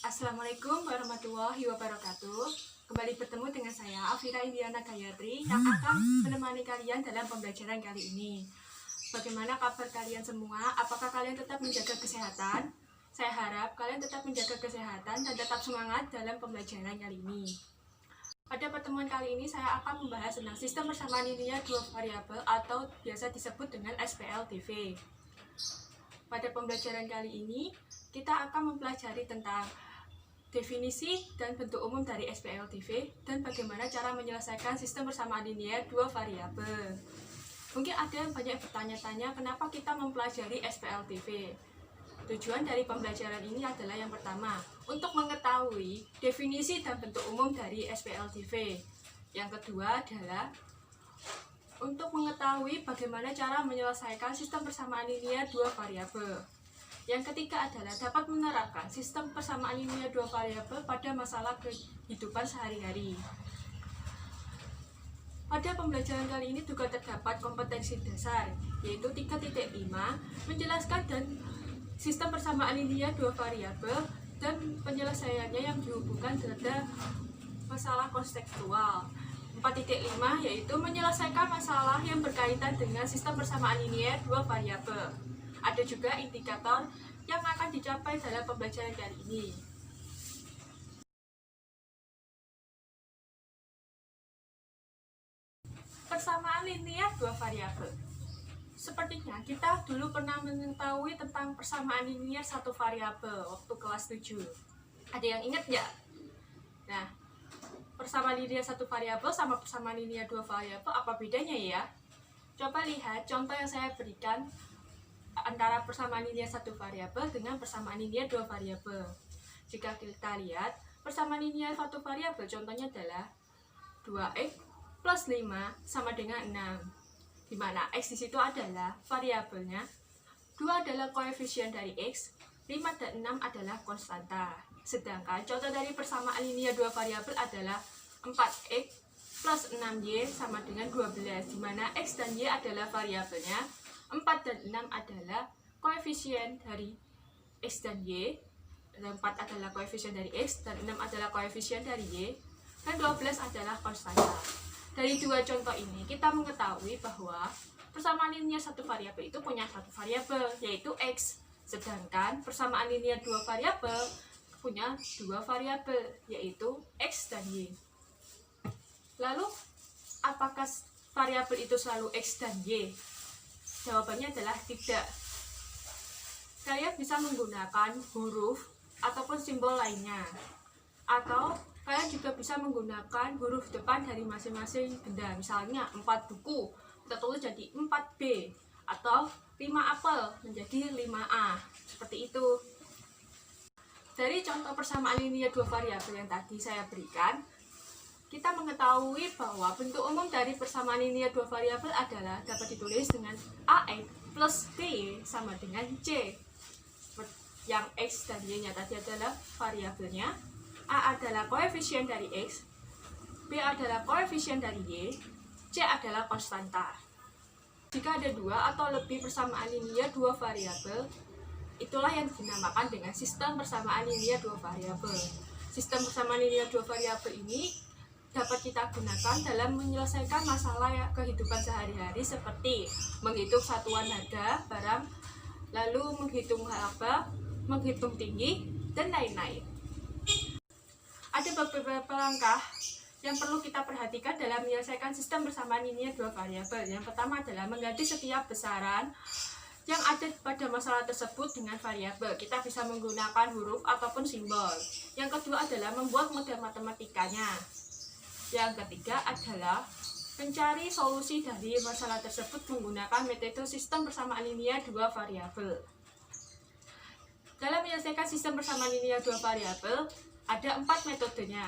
Assalamualaikum warahmatullahi wabarakatuh. Kembali bertemu dengan saya, Afira Indiana Gayatri, yang akan menemani kalian dalam pembelajaran kali ini. Bagaimana kabar kalian semua? Apakah kalian tetap menjaga kesehatan? Saya harap kalian tetap menjaga kesehatan dan tetap semangat dalam pembelajaran kali ini. Pada pertemuan kali ini, saya akan membahas tentang sistem persamaan linear dua variabel atau biasa disebut dengan SPLDV. Pada pembelajaran kali ini, kita akan mempelajari tentang definisi dan bentuk umum dari SPLDV dan bagaimana cara menyelesaikan sistem persamaan linear dua variabel. Mungkin ada yang banyak bertanya-tanya kenapa kita mempelajari SPLDV. Tujuan dari pembelajaran ini adalah yang pertama, untuk mengetahui definisi dan bentuk umum dari SPLDV. Yang kedua adalah untuk mengetahui bagaimana cara menyelesaikan sistem persamaan linear dua variabel. Yang ketiga adalah dapat menerapkan sistem persamaan linear dua variabel pada masalah kehidupan sehari-hari. Pada pembelajaran kali ini juga terdapat kompetensi dasar, yaitu 3.5, menjelaskan dan sistem persamaan linear dua variabel dan penyelesaiannya yang dihubungkan terhadap masalah kontekstual. 4.5 yaitu menyelesaikan masalah yang berkaitan dengan sistem persamaan linear dua variabel. Ada juga indikator yang akan dicapai dalam pembelajaran kali ini. Persamaan linear dua variabel. Sepertinya kita dulu pernah mengetahui tentang persamaan linear satu variabel waktu kelas 7. Ada yang ingat nggak? Nah, persamaan linear satu variabel sama persamaan linear dua variabel apa bedanya ya? Coba lihat contoh yang saya berikan antara persamaan linear satu variabel dengan persamaan linear dua variabel. Jika kita lihat persamaan linear satu variabel, contohnya adalah 2x plus 5 sama dengan 6, di mana x di situ adalah variabelnya, 2 adalah koefisien dari x, 5 dan 6 adalah konstanta. Sedangkan contoh dari persamaan linear dua variabel adalah 4x plus 6y sama dengan 12, di mana x dan y adalah variabelnya, 4 dan 6 adalah koefisien dari x dan y, 4 adalah koefisien dari x dan 6 adalah koefisien dari y, dan 12 adalah konstanta. Dari dua contoh ini kita mengetahui bahwa persamaan linear satu variabel itu punya satu variabel, yaitu x, sedangkan persamaan linear dua variabel punya dua variabel, yaitu x dan y. Lalu apakah variabel itu selalu x dan y? Jawabannya adalah tidak. Kalian bisa menggunakan huruf ataupun simbol lainnya, atau kalian juga bisa menggunakan huruf depan dari masing-masing benda. Misalnya 4 buku kita tulis jadi 4B, atau 5 apel menjadi 5A, seperti itu. Dari contoh persamaan linear dua variabel yang tadi saya berikan, kita mengetahui bahwa bentuk umum dari persamaan linear dua variabel adalah dapat ditulis dengan AX plus BY sama dengan C. Yang X dan Y-nya tadi adalah variabelnya, A adalah koefisien dari X, B adalah koefisien dari Y, C adalah konstanta. Jika ada dua atau lebih persamaan linear dua variabel, itulah yang dinamakan dengan sistem persamaan linear dua variabel. Sistem persamaan linear dua variabel ini dapat kita gunakan dalam menyelesaikan masalah kehidupan sehari-hari seperti menghitung satuan harga barang, lalu menghitung laba, menghitung tinggi, dan lain-lain. Ada beberapa langkah yang perlu kita perhatikan dalam menyelesaikan sistem persamaan linear dua variabel. Yang pertama adalah mengganti setiap besaran yang ada pada masalah tersebut dengan variabel. Kita bisa menggunakan huruf ataupun simbol. Yang kedua adalah membuat model matematikanya. Yang ketiga adalah mencari solusi dari masalah tersebut menggunakan metode sistem persamaan linear dua variabel. Dalam menyelesaikan sistem persamaan linear dua variabel, ada 4 metodenya.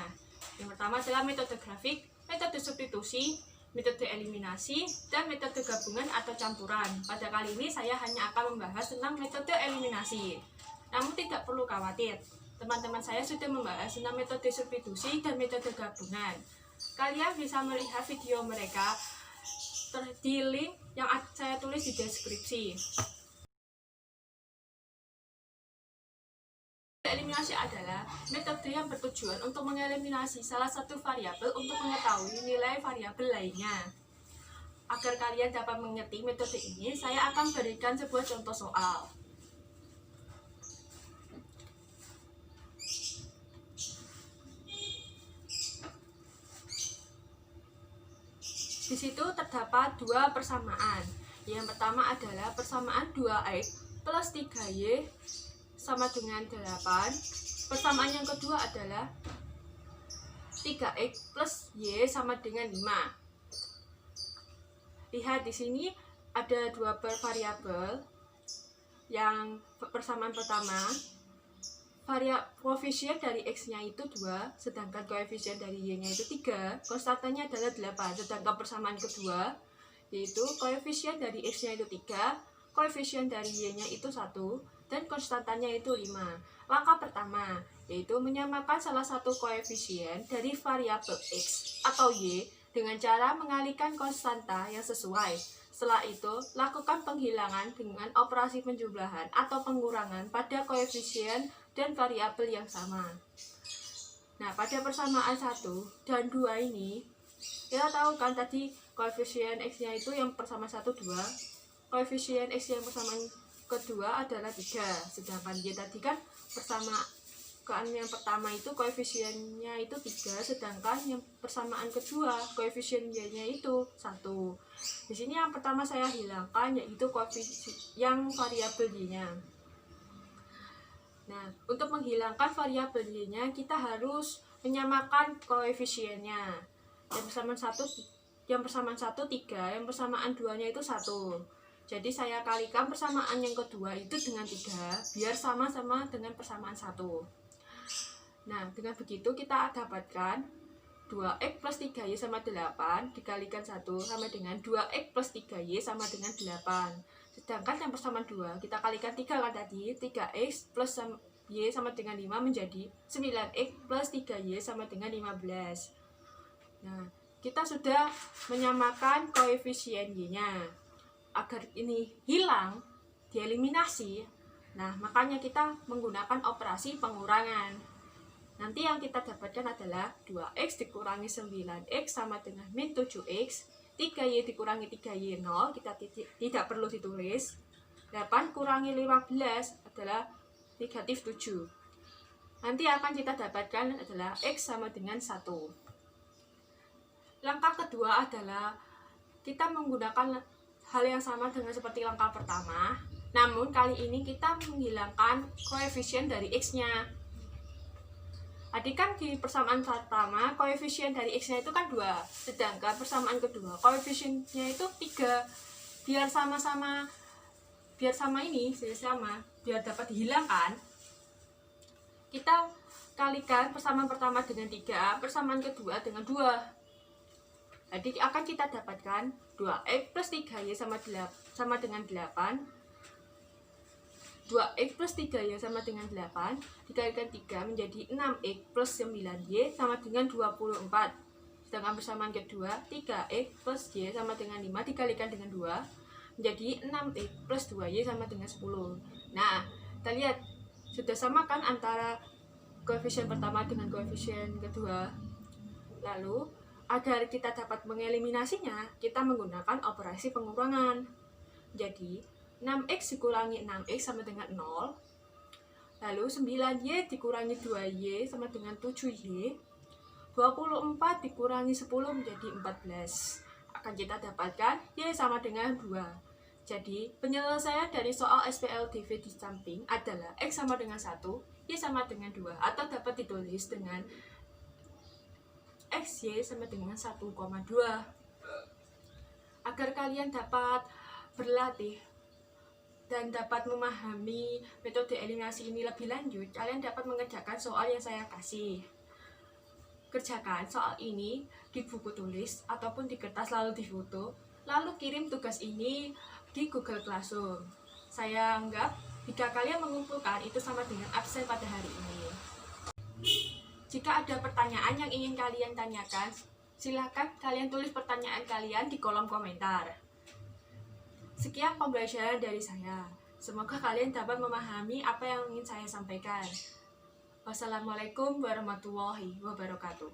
Yang pertama adalah metode grafik, metode substitusi, metode eliminasi, dan metode gabungan atau campuran. Pada kali ini saya hanya akan membahas tentang metode eliminasi. Namun tidak perlu khawatir, teman-teman saya sudah membahas tentang metode substitusi dan metode gabungan. Kalian bisa melihat video mereka di link yang saya tulis di deskripsi. eliminasi adalah metode yang bertujuan untuk mengeliminasi salah satu variabel untuk mengetahui nilai variabel lainnya. Agar kalian dapat mengerti metode ini, saya akan berikan sebuah contoh soal. Di situ terdapat dua persamaan. Yang pertama adalah persamaan 2x plus 3y sama dengan 8. Persamaan yang kedua adalah 3x plus y sama dengan 5. Lihat di sini ada dua variabel. Yang persamaan pertama, koefisien dari x-nya itu 2, sedangkan koefisien dari y-nya itu 3, konstantanya adalah 8. Sedangkan persamaan kedua, yaitu koefisien dari x-nya itu 3, koefisien dari y-nya itu 1, dan konstantanya itu 5. Langkah pertama, yaitu menyamakan salah satu koefisien dari variabel x atau y dengan cara mengalihkan konstanta yang sesuai. Setelah itu, lakukan penghilangan dengan operasi penjumlahan atau pengurangan pada koefisien dan variabel yang sama. Nah, pada persamaan 1 dan 2 ini, kita tahu kan tadi koefisien x-nya itu yang persamaan 1, 2. Koefisien x yang persamaan kedua adalah 3. Sedangkan y tadi kan persamaan yang pertama itu koefisiennya itu 3, sedangkan yang persamaan kedua koefisien y-nya itu 1. Di sini yang pertama saya hilangkan, yaitu koefisien yang variabel y-nya. Nah, untuk menghilangkan variabel y-nya, kita harus menyamakan koefisiennya. Yang persamaan 1 3, yang persamaan 2-nya itu 1. Jadi saya kalikan persamaan yang kedua itu dengan 3 biar sama-sama dengan persamaan 1. Nah, dengan begitu kita dapatkan 2x plus 3y sama 8 dikalikan 1 sama dengan 2x plus 3y sama dengan 8. Sedangkan yang persamaan 2 kita kalikan 3 kan tadi, 3x plus y sama dengan 5 menjadi 9x plus 3y sama dengan 15. Nah, kita sudah menyamakan koefisien y-nya. Agar ini hilang, dieliminasi, nah makanya kita menggunakan operasi pengurangan. Nanti yang kita dapatkan adalah 2x dikurangi 9x sama dengan min 7x, 3y dikurangi 3y 0, kita tidak perlu ditulis. 8 kurangi 15 adalah negatif 7. Nanti akan kita dapatkan adalah x sama dengan 1. Langkah kedua adalah kita menggunakan hal yang sama dengan seperti langkah pertama, namun kali ini kita menghilangkan koefisien dari x-nya. Tadi kan di persamaan pertama koefisien dari x-nya itu kan 2, sedangkan persamaan kedua koefisiennya itu 3. Biar sama ini, biar dapat dihilangkan, kita kalikan persamaan pertama dengan 3, persamaan kedua dengan 2. Jadi akan kita dapatkan 2x plus 3y sama dengan 8. 2x plus 3y sama dengan 8 dikalikan 3 menjadi 6x plus 9y sama dengan 24. Sedangkan persamaan kedua 3x plus y sama dengan 5 dikalikan dengan 2 menjadi 6x plus 2y sama dengan 10. Nah, kita lihat sudah sama kan antara koefisien pertama dengan koefisien kedua. Lalu agar kita dapat mengeliminasinya, kita menggunakan operasi pengurangan. Jadi 6x dikurangi 6x sama dengan 0. Lalu 9y dikurangi 2y sama dengan 7y. 24 dikurangi 10 menjadi 14. Akan kita dapatkan y sama dengan 2. Jadi penyelesaian dari soal SPLDV di samping adalah x sama dengan 1, y sama dengan 2. Atau dapat ditulis dengan x, y sama dengan 1,2. Agar kalian dapat berlatih dan dapat memahami metode eliminasi ini lebih lanjut, kalian dapat mengerjakan soal yang saya kasih. Kerjakan soal ini di buku tulis ataupun di kertas lalu difoto, lalu kirim tugas ini di Google Classroom. Saya anggap jika kalian mengumpulkan itu sama dengan absen pada hari ini. Jika ada pertanyaan yang ingin kalian tanyakan, silakan kalian tulis pertanyaan kalian di kolom komentar. Sekian pembelajaran dari saya. Semoga kalian dapat memahami apa yang ingin saya sampaikan. Wassalamualaikum warahmatullahi wabarakatuh.